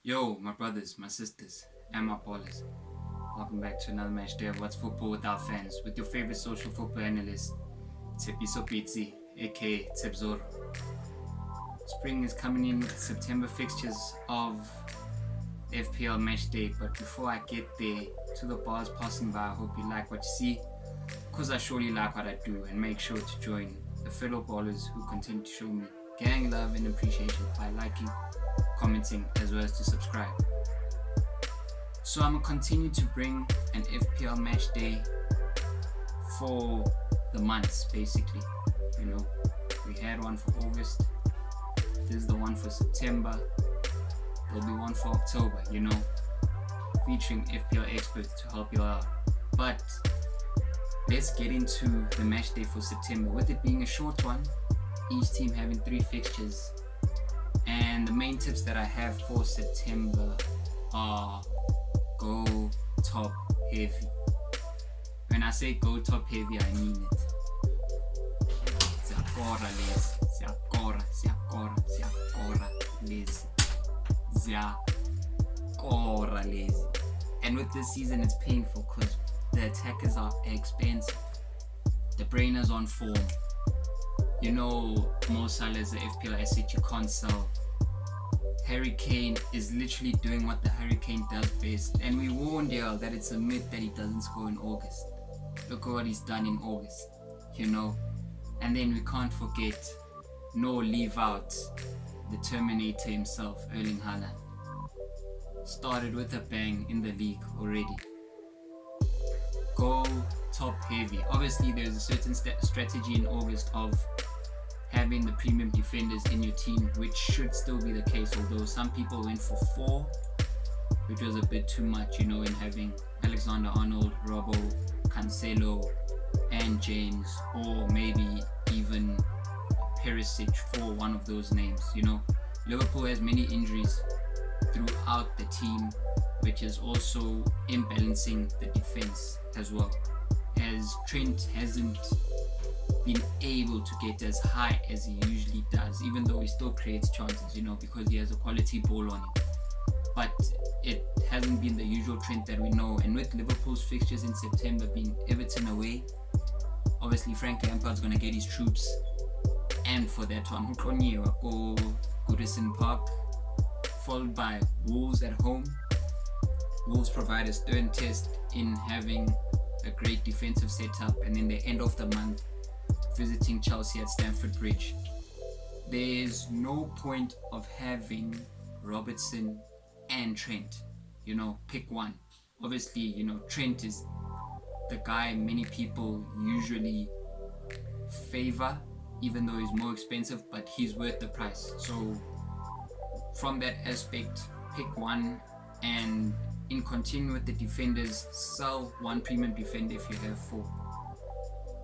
Yo, my brothers, my sisters, and my ballers. Welcome back to another match day of What's Football Without Fans with your favorite social football analyst, Tsepiso Pitsi, aka Tsebzoro. Spring is coming in with September fixtures of FPL Matchday, but before I get there, to the bars passing by, I hope you like what you see, because I surely like what I do, and make sure to join the fellow ballers who continue to show me gang love and appreciation by liking, commenting, as well as to subscribe. So I'm going to continue to bring an FPL match day for the months, basically. You know, we had one for August, this is the one for September, there'll be one for October, you know, featuring FPL experts to help you out. But let's get into the match day for September, with it being a short one, each team having 3 fixtures. And the main tips that I have for September are go top heavy. When I say go top heavy, I mean it. And with this season, it's painful because the attackers are expensive. De Bruyne's on form. You know, Mo Salah is the FPL asset you can't sell. Harry Kane is literally doing what the Hurricane does best, and we warned y'all that it's a myth that he doesn't score in August. Look at what he's done in August, you know. And then we can't forget, nor leave out, the Terminator himself, Erling Haaland. Started with a bang in the league already. Go top heavy. Obviously there's a certain strategy in August of having the premium defenders in your team, which should still be the case, although some people went for 4, which was a bit too much, you know, in having Alexander-Arnold, Robbo, Cancelo, and James, or maybe even Perisic for one of those names. You know, Liverpool has many injuries throughout the team, which is also imbalancing the defense as well, as Trent hasn't been able to get as high as he usually does, even though he still creates chances, you know, because he has a quality ball on him. But it hasn't been the usual Trent that we know. And with Liverpool's fixtures in September being Everton away, obviously Frank Lampard's going to get his troops, and for that one, go Goodison Park, followed by Wolves at home. Wolves provide a stern test in having a great defensive setup, and then the end of the month visiting Chelsea at Stamford Bridge. There's no point of having Robertson and Trent, you know, pick one. Obviously, you know, Trent is the guy many people usually favor, even though he's more expensive, but he's worth the price. So from that aspect, pick one, and in continuing with the defenders, sell one premium defender if you have 4.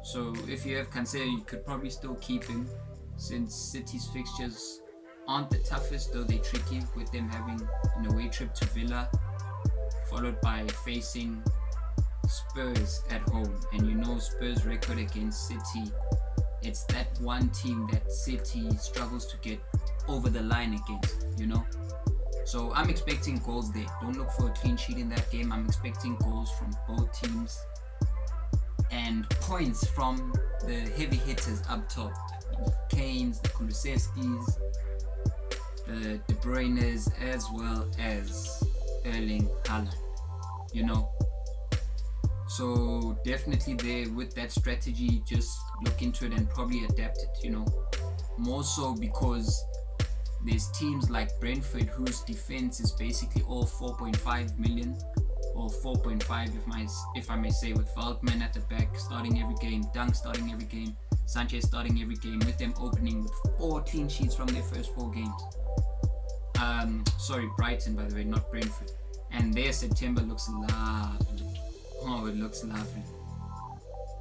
So if you have Cancelo, you could probably still keep him, since City's fixtures aren't the toughest, though they're tricky, with them having an away trip to Villa, followed by facing Spurs at home. And you know Spurs' record against City, it's that one team that City struggles to get over the line against, you know. So I'm expecting goals there. Don't look for a clean sheet in that game. I'm expecting goals from both teams, and points from the heavy hitters up top, the Kanes, the Kulusevskis, the De Bruynes, as well as Erling Haaland, you know. So definitely there with that strategy, just look into it and probably adapt it, you know. More so because there's teams like Brentford whose defense is basically all 4.5 million, or 4.5 if I may say, with Veltman at the back starting every game, Dunk starting every game, Sanchez starting every game, with them opening with 4 clean sheets from their first 4 games. Sorry, Brighton, by the way, not Brentford. And their September looks lovely. Oh, it looks lovely.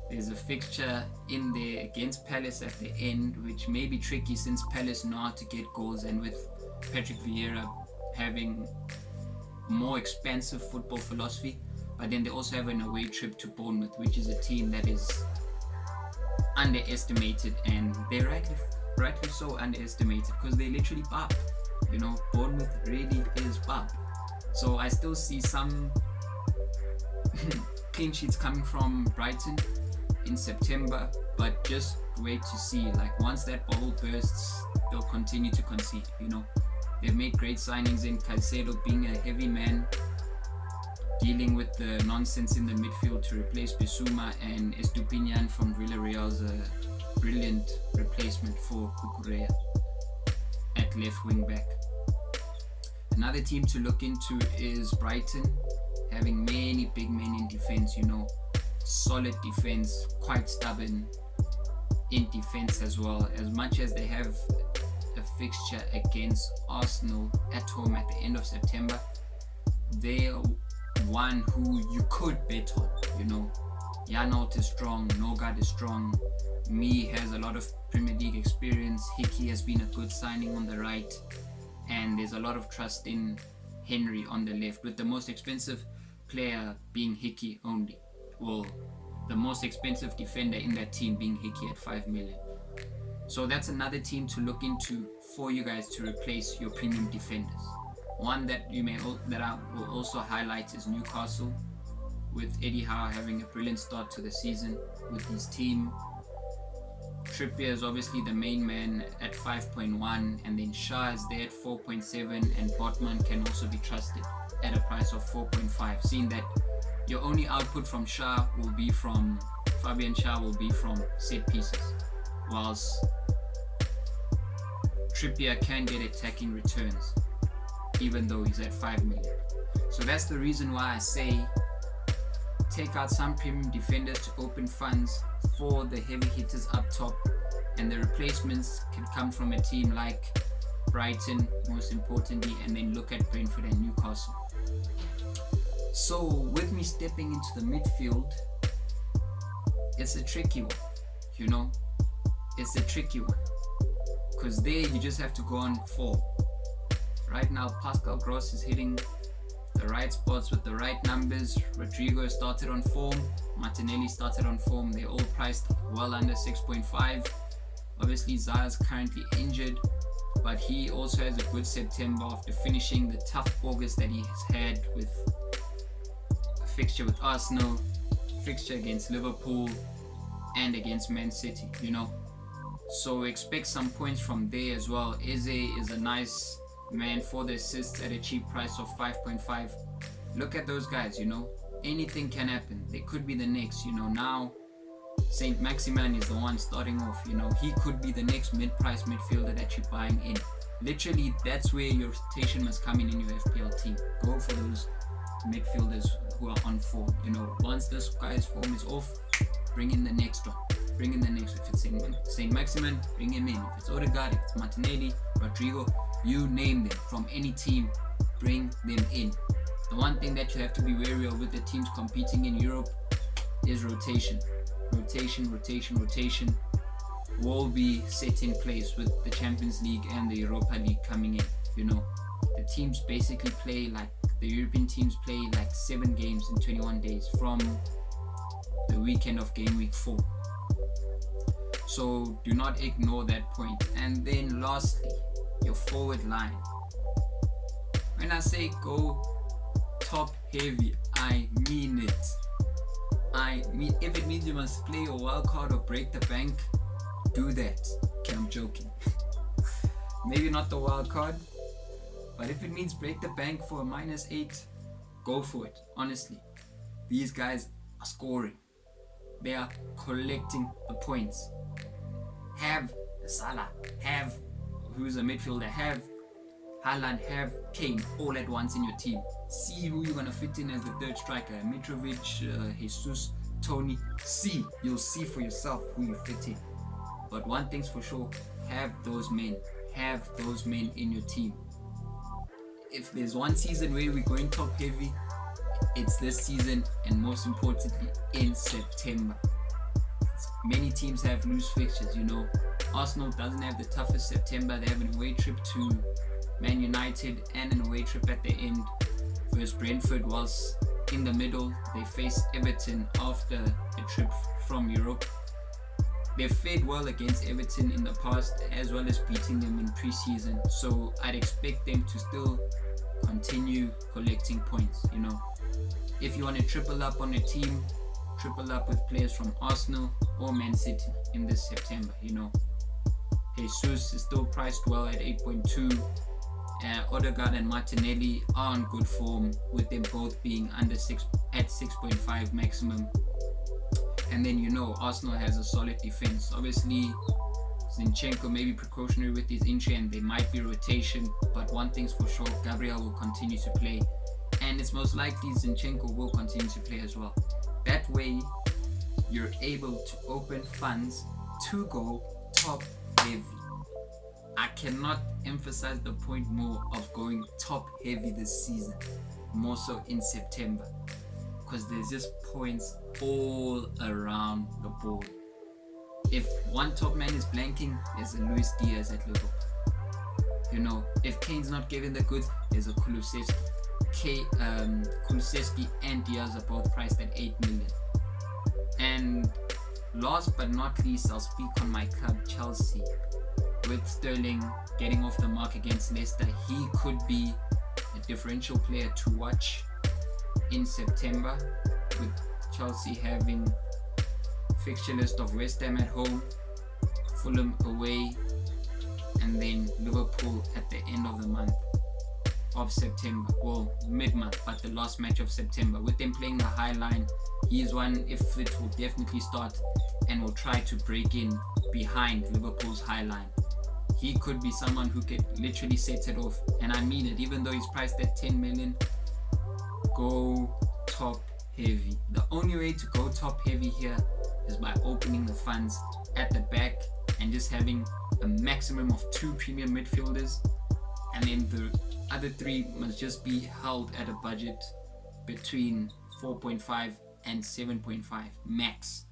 There's a fixture in there against Palace at the end, which may be tricky since Palace know how to get goals, and with Patrick Vieira having more expansive football philosophy, But then they also have an away trip to Bournemouth, which is a team that is underestimated, and they're rightly so underestimated because they literally bop. Bournemouth really is bop. So I still see some clean sheets coming from Brighton in September, but just wait to see. Like, once that bubble bursts, they'll continue to concede. They've made great signings in Caicedo being a heavy man, dealing with the nonsense in the midfield to replace Bissouma, and Estupinian from Villarreal's a brilliant replacement for Cucurella at left wing back. Another team to look into is Brighton, having many big men in defense, solid defense, quite stubborn in defense as well. As much as they have a fixture against Arsenal at home at the end of September, they're one who you could bet on. Janelt is strong, Nogard is strong, Mee has a lot of Premier League experience, Hickey has been a good signing on the right, and there's a lot of trust in Henry on the left, with the most expensive player being Hickey only. Well, the most expensive defender in that team being Hickey at 5 million. So that's another team to look into for you guys to replace your premium defenders. One that I will also highlight is Newcastle, with Eddie Howe having a brilliant start to the season with his team. Trippier is obviously the main man at 5.1, and then Shah is there at 4.7, and Botman can also be trusted at a price of 4.5, seeing that your only output from Fabian Shah will be from set pieces, whilst Trippier can get attacking returns even though he's at 5 million. So that's the reason why I say take out some premium defenders to open funds for the heavy hitters up top, and the replacements can come from a team like Brighton, most importantly, and then look at Brentford and Newcastle. So with me stepping into the midfield, it's a tricky one, it's a tricky one, because there you just have to go on form. Right now, Pascal Gross is hitting the right spots with the right numbers. Rodrigo started on form, Martinelli started on form. They're all priced well under 6.5. Obviously Zaya's currently injured, but he also has a good September after finishing the tough August that he has had with a fixture with Arsenal, fixture against Liverpool, and against Man City, So expect some points from there as well. Eze is a nice man for the assists at a cheap price of 5.5. Look at those guys, anything can happen. They could be the next, now Saint Maximin is the one starting off, he could be the next mid-price midfielder that you're buying in. Literally, that's where your rotation must come in your FPL team. Go for those midfielders who are on form. Once this guy's form is off, bring in the next one. If it's Saint Maximin, bring him in. If it's Odegaard, if it's Martinelli, Rodrigo, you name them, from any team, bring them in. The one thing that you have to be wary of with the teams competing in Europe is rotation. Rotation will be set in place with the Champions League and the Europa League coming in. The teams basically play like the European teams play like 7 games in 21 days from the weekend of game week 4. So do not ignore that point. And then lastly, your forward line. When I say go top heavy, I mean it. If it means you must play a wild card or break the bank, do that. Okay, I'm joking. Maybe not the wild card, but if it means break the bank for a -8, go for it. Honestly, these guys are scoring. They are collecting the points. Have Salah, have who's a midfielder, have Haaland, have Kane all at once in your team. See who you're going to fit in as the third striker. Mitrovic, Jesus, Tony. You'll see for yourself who you fit in. But one thing's for sure, have those men in your team. If there's one season where we're going top heavy, it's this season, and most importantly in September. Many teams have loose fixtures, Arsenal doesn't have the toughest September. They have an away trip to Man United and an away trip at the end versus Brentford, whilst in the middle, they face Everton after a trip from Europe. They've fared well against Everton in the past, as well as beating them in pre-season, so I'd expect them to still continue collecting points. If you want to triple up on a team, triple up with players from Arsenal or Man City in this September. Jesus is still priced well at 8.2. Odegaard and Martinelli are on good form, with them both being under 6 at 6.5 maximum. And then Arsenal has a solid defense. Obviously, Zinchenko may be precautionary with his injury and there might be rotation, but one thing's for sure, Gabriel will continue to play, and it's most likely Zinchenko will continue to play as well. That way, you're able to open funds to go top heavy. I cannot emphasize the point more of going top heavy this season, more so in September, because there's just points all around the board. If one top man is blanking, there's a Luis Diaz at Liverpool. If Kane's not giving the goods, there's a Kulusevski. Kulusevski and Diaz are both priced at 8 million. And last but not least, I'll speak on my club Chelsea. With Sterling getting off the mark against Leicester, he could be a differential player to watch in September, with Chelsea having fixture list of West Ham at home, Fulham away, and then Liverpool at the end of the month of September, well, mid-month, but the last match of September. With them playing the high line, he is one, if it will definitely start and will try to break in behind Liverpool's high line. He could be someone who could literally set it off, and I mean it. Even though he's priced at 10 million, go top heavy. The only way to go top heavy here is by opening the funds at the back and just having a maximum of 2 premium midfielders, and then the other 3 must just be held at a budget between 4.5 and 7.5 max.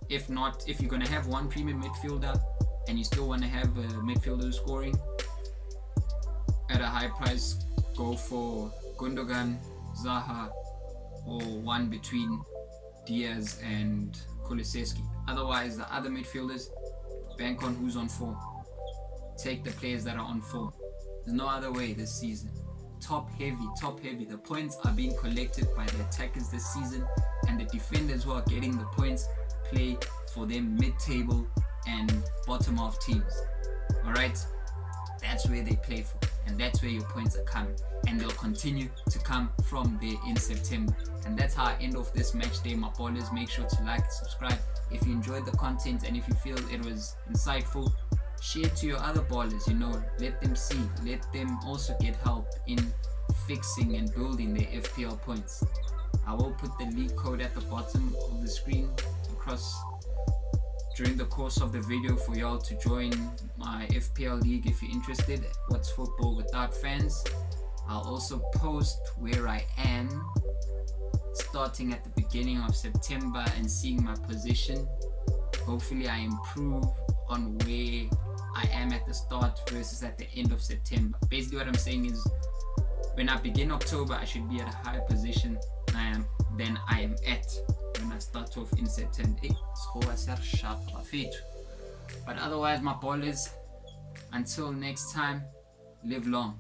If not, if you're going to have 1 premium midfielder and you still want to have a midfielder scoring at a high price, go for Gundogan, Zaha, or one between Diaz and Kulusevski. Otherwise, the other midfielders, bank on who's on form. Take the players that are on form. There's no other way this season. Top heavy, top heavy. The points are being collected by the attackers this season, and the defenders who are getting the points play for them mid-table and bottom half teams. Alright? That's where they play for, and that's where your points are coming, and they'll continue to come from there in September. And that's how I end off this match day, my ballers. Make sure to like, subscribe if you enjoyed the content, and if you feel it was insightful, share to your other ballers. Let them see, let them also get help in fixing and building their FPL points. I will put the league code at the bottom of the screen across during the course of the video for y'all to join my FPL league if you're interested. What's football without fans? I'll also post where I am starting at the beginning of September and seeing my position. Hopefully I improve on where I am at the start versus at the end of September. Basically what I'm saying is, when I begin October, I should be at a higher position than I am at when I start off in September. But otherwise, my ballers, until next time, live long.